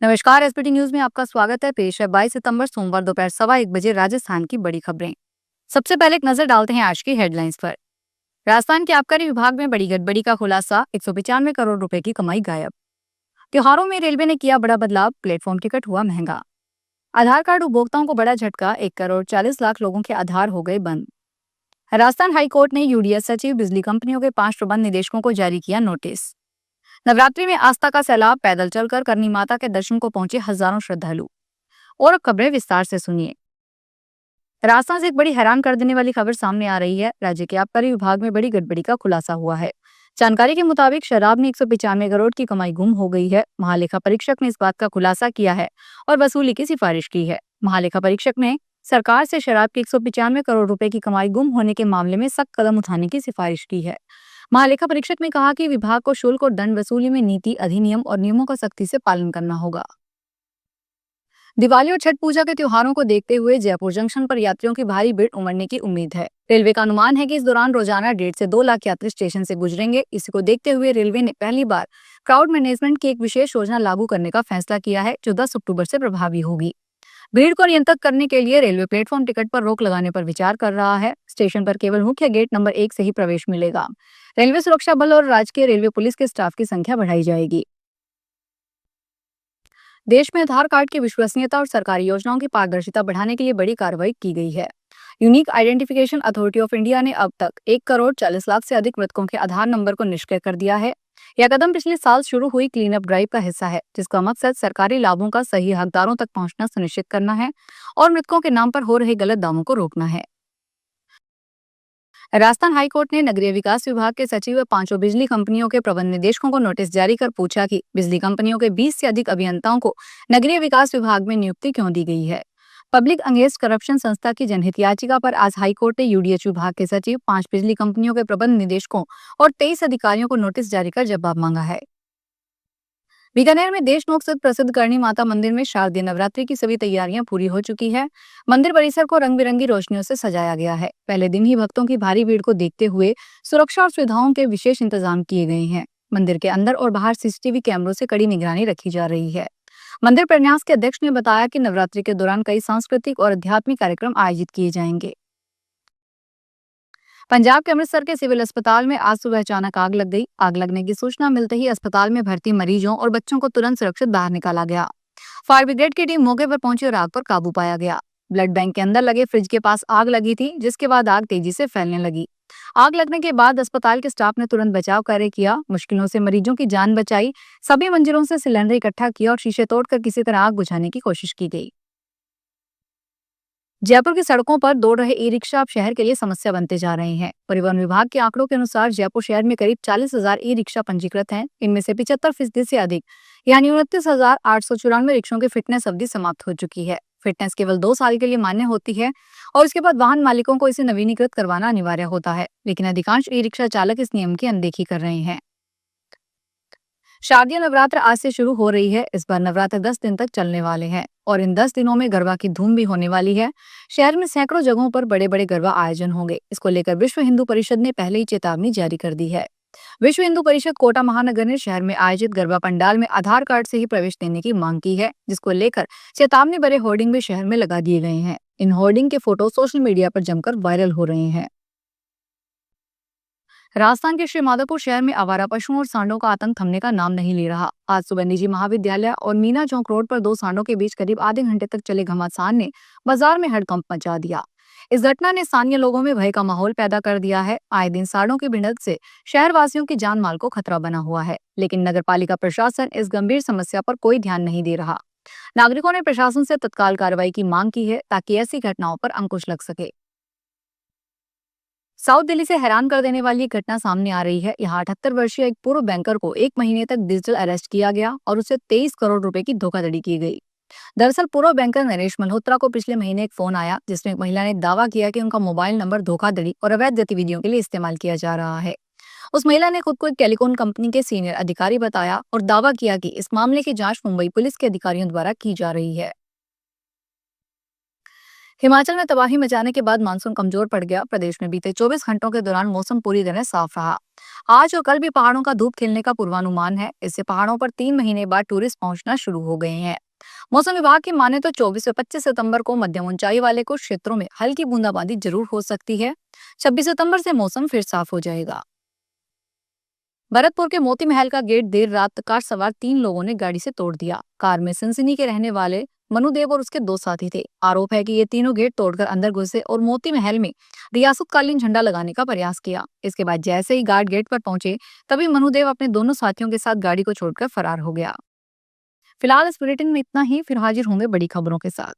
नमस्कार। SPT news में आपका स्वागत है। पेश है 22 सितंबर सोमवार दोपहर 1:15 राजस्थान की बड़ी खबरें। सबसे पहले एक नजर डालते हैं आज की हेडलाइंस पर। राजस्थान के आबकारी विभाग में बड़ी गड़बड़ी का खुलासा, 195 करोड़ रुपए की कमाई गायब। त्योहारों में रेलवे ने किया बड़ा बदलाव, प्लेटफॉर्म टिकट हुआ महंगा। आधार कार्ड उपभोक्ताओं को बड़ा झटका, 1 करोड़ 40 लाख लोगों के आधार हो गए बंद। राजस्थान हाईकोर्ट ने यूडीएस सचिव, बिजली कंपनियों के 5 प्रबंध निदेशकों को जारी किया नोटिस। नवरात्रि में आस्था का सैलाब, पैदल चलकर करनी माता के दर्शन को पहुंचे हजारों श्रद्धालु। और अब खबरें विस्तार से सुनिए। राजस्थान से एक बड़ी हैरान कर देने वाली खबर सामने आ रही है। राज्य के आबकारी विभाग में बड़ी गड़बड़ी का खुलासा हुआ है। जानकारी के मुताबिक शराब में 195 करोड़ की कमाई गुम हो गई है। महालेखा परीक्षक ने इस बात का खुलासा किया है और वसूली की सिफारिश की है। महालेखा परीक्षक ने सरकार से शराब के 195 करोड़ रुपए की कमाई गुम होने के मामले में सख्त कदम उठाने की सिफारिश की है। महालेखा परीक्षक ने कहा कि विभाग को शुल्क और दंड वसूली में नीति, अधिनियम और नियमों का सख्ती से पालन करना होगा। दिवाली और छठ पूजा के त्योहारों को देखते हुए जयपुर जंक्शन पर यात्रियों की भारी भीड़ उमड़ने की उम्मीद है। रेलवे का अनुमान है कि इस दौरान रोजाना 1.5 से 2 लाख यात्री स्टेशन से गुजरेंगे। इसी को देखते हुए रेलवे ने पहली बार क्राउड मैनेजमेंट की एक विशेष योजना लागू करने का फैसला किया है, जो 10 अक्टूबर से प्रभावी होगी। भीड़ को नियंत्रित करने के लिए रेलवे प्लेटफॉर्म टिकट पर रोक लगाने पर विचार कर रहा है। स्टेशन पर केवल मुख्य गेट नंबर 1 से ही प्रवेश मिलेगा। रेलवे सुरक्षा बल और राजकीय रेलवे पुलिस के स्टाफ की संख्या बढ़ाई जाएगी। देश में आधार कार्ड की विश्वसनीयता और सरकारी योजनाओं की पारदर्शिता बढ़ाने के लिए बड़ी कार्रवाई की गई है। Unique identification authority of India ने अब तक 1 करोड़ 40 लाख से अधिक मृतकों के आधार नंबर को निष्क्रिय कर दिया है। यह कदम पिछले साल शुरू हुई क्लीन अप ड्राइव का हिस्सा है, जिसका मकसद सरकारी लाभों का सही हकदारों तक पहुंचना सुनिश्चित करना है और मृतकों के नाम पर हो रहे गलत दावों को रोकना है। राजस्थान हाईकोर्ट ने नगरीय विकास विभाग के सचिव व 5 बिजली कंपनियों के प्रबंध निदेशकों को नोटिस जारी कर पूछा कि बिजली कंपनियों के 20 से अधिक अभियंताओं को नगरीय विकास विभाग में नियुक्ति क्यों दी गई है। पब्लिक अगेंस्ट करप्शन संस्था की जनहित याचिका पर आज हाईकोर्ट ने यूडीएच विभाग के सचिव, 5 बिजली कंपनियों के प्रबंध निदेशकों और 23 अधिकारियों को नोटिस जारी कर जवाब मांगा है। बीकानेर में देश नोक स्थित प्रसिद्ध करणी माता मंदिर में शारदीय नवरात्रि की सभी तैयारियां पूरी हो चुकी है। मंदिर परिसर को रंग बिरंगी रोशनियों से सजाया गया है। पहले दिन ही भक्तों की भारी भीड़ को देखते हुए सुरक्षा और सुविधाओं के विशेष इंतजाम किए गए हैं। मंदिर के अंदर और बाहर सीसीटीवी कैमरों से कड़ी निगरानी रखी जा रही है। मंदिर प्रन्यास के अध्यक्ष ने बताया कि नवरात्रि के दौरान कई सांस्कृतिक और आध्यात्मिक कार्यक्रम आयोजित किए जाएंगे। पंजाब के अमृतसर के सिविल अस्पताल में आज सुबह अचानक आग लग गई। आग लगने की सूचना मिलते ही अस्पताल में भर्ती मरीजों और बच्चों को तुरंत सुरक्षित बाहर निकाला गया। फायर ब्रिगेड की टीम मौके पर पहुंची और आग पर काबू पाया गया। ब्लड बैंक के अंदर लगे फ्रिज के पास आग लगी थी, जिसके बाद आग तेजी से फैलने लगी। आग लगने के बाद अस्पताल के स्टाफ ने तुरंत बचाव कार्य किया, मुश्किलों से मरीजों की जान बचाई। सभी मंजिलों से सिलेंडर इकट्ठा किया और शीशे तोड़कर किसी तरह आग बुझाने की कोशिश की गई। जयपुर की सड़कों पर दौड़ रहे ई रिक्शा अब शहर के लिए समस्या बनते जा रहे हैं। परिवहन विभाग के आंकड़ों के अनुसार जयपुर शहर में करीब 40,000 ई रिक्शा पंजीकृत हैं। इनमें से 75% से अधिक यानी 29,894 रिक्शों की फिटनेस अवधि समाप्त हो चुकी है। फिटनेस केवल 2 साल के लिए मान्य होती है और इसके बाद वाहन मालिकों को इसे नवीनीकृत करवाना अनिवार्य होता है, लेकिन अधिकांश ई रिक्शा चालक इस नियम की अनदेखी कर रहे हैं। शारदीय नवरात्र आज से शुरू हो रही है। इस बार नवरात्र 10 दिन तक चलने वाले हैं और इन 10 दिनों में गरबा की धूम भी होने वाली है। शहर में सैकड़ों जगहों पर बड़े बड़े गरबा आयोजन होंगे। इसको लेकर विश्व हिंदू परिषद ने पहले ही चेतावनी जारी कर दी है। विश्व हिंदू परिषद कोटा महानगर ने शहर में आयोजित गरबा पंडाल में आधार कार्ड से ही प्रवेश देने की मांग की है, जिसको लेकर चेतावनी भरे होर्डिंग भी शहर में लगा दिए गए हैं। इन होर्डिंग के फोटो सोशल मीडिया पर जमकर वायरल हो रहे हैं। राजस्थान के श्रीमाधोपुर शहर में आवारा पशुओं और सांडों का आतंक थमने का नाम नहीं ले रहा। आज सुबह निजी महाविद्यालय और मीना चौक रोड पर 2 सांडों के बीच करीब आधे घंटे तक चले घमासान ने बाजार में हड़कंप मचा दिया। इस घटना ने स्थानीय लोगों में भय का माहौल पैदा कर दिया है। आए दिन सांडों की भिड़ंत से शहर वासियों की जान माल को खतरा बना हुआ है, लेकिन नगर पालिका प्रशासन इस गंभीर समस्या पर कोई ध्यान नहीं दे रहा। नागरिकों ने प्रशासन से तत्काल कार्रवाई की मांग की है, ताकि ऐसी घटनाओं पर अंकुश लग सके। साउथ दिल्ली से हैरान कर देने वाली एक घटना सामने आ रही है। यहाँ 78 वर्षीय एक पूर्व बैंकर को 1 महीने तक डिजिटल अरेस्ट किया गया और उसे 23 करोड़ रुपए की धोखाधड़ी की गई। दरअसल पूर्व बैंकर नरेश मल्होत्रा को पिछले महीने एक फोन आया, जिसमें एक महिला ने दावा किया कि उनका मोबाइल नंबर धोखाधड़ी और अवैध गतिविधियों के लिए इस्तेमाल किया जा रहा है। उस महिला ने खुद को एक टेलीकॉम कंपनी के सीनियर अधिकारी बताया और दावा किया कि इस मामले की जांच मुंबई पुलिस के अधिकारियों द्वारा की जा रही है। हिमाचल में तबाही मचाने के बाद मानसून कमजोर पड़ गया। प्रदेश में बीते 24 घंटों के दौरान मौसम पूरी तरह साफ रहा। आज और कल भी पहाड़ों का धूप खिलने का पूर्वानुमान है। इससे पहाड़ों पर 3 महीने बाद टूरिस्ट पहुंचना शुरू हो गए हैं। मौसम विभाग की माने तो 24 से 25 सितंबर को मध्यम ऊंचाई वाले कुछ क्षेत्रों में हल्की बूंदाबांदी जरूर हो सकती है। 26 सितंबर से मौसम फिर साफ हो जाएगा। भरतपुर के मोती महल का गेट देर रात कार सवार 3 लोगों ने गाड़ी से तोड़ दिया। कार में सिनसिनी के रहने वाले मनुदेव और उसके 2 साथी थे। आरोप है कि ये तीनों गेट तोड़कर अंदर घुसे और मोती महल में रियासतकालीन झंडा लगाने का प्रयास किया। इसके बाद जैसे ही गार्ड गेट पर पहुंचे, तभी मनुदेव अपने दोनों साथियों के साथ गाड़ी को छोड़कर फरार हो गया। फिलहाल इस बुलेटिन में इतना ही। फिर हाजिर होंगे बड़ी खबरों के साथ।